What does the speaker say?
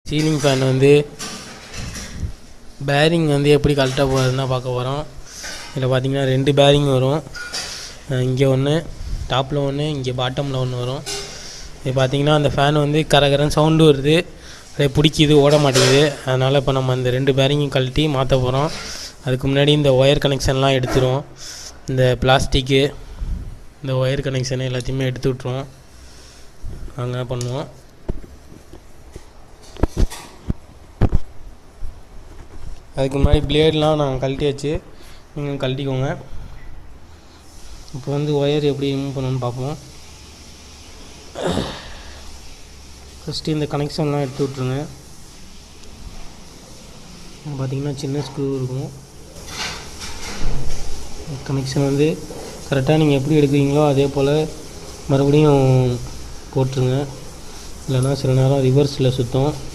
Ceiling fan வந்து bearing வந்து எப்படி கழட்ட போகிறதுன்னு தான் பார்க்க போகிறோம். இதில் பார்த்திங்கன்னா 2 பேரிங் வரும். இங்கே ஒன்று, டாப்பில் ஒன்று, இங்கே பாட்டமில் ஒன்று வரும். இது பார்த்திங்கன்னா அந்த ஃபேன் வந்து கரகரன்னு சவுண்டு வருது, அதை பிடிக்கிது, ஓட மாட்டேங்குது. அதனால் இப்போ நம்ம அந்த 2 பேரிங்கும் கழட்டி மாற்ற போகிறோம். அதுக்கு முன்னாடி இந்த ஒயர் கனெக்ஷன்லாம் எடுத்துருவோம். இந்த பிளாஸ்டிக்கு, இந்த ஒயர் கனெக்ஷன் எல்லாத்தையுமே எடுத்து விட்ருவோம். நாங்கள் பண்ணுவோம். அதுக்கு முன்னாடி பிளேட்லாம் நாங்கள் கழட்டியாச்சு, நீங்கள் கழட்டிக்கோங்க. இப்போ வந்து ஒயர் எப்படி ரிமூவ் பண்ணணும்னு பார்ப்போம். ஃபஸ்ட்டு இந்த கனெக்ஷன்லாம் எடுத்து விட்ருங்க. பார்த்திங்கன்னா சின்ன ஸ்க்ரூ இருக்கும். கனெக்ஷன் வந்து கரெக்டாக நீங்கள் எப்படி எடுக்கிறீங்களோ அதே போல் மறுபடியும் போட்டுருங்க. இல்லைன்னா சில நேரம் ரிவர்ஸில் சுற்றும்.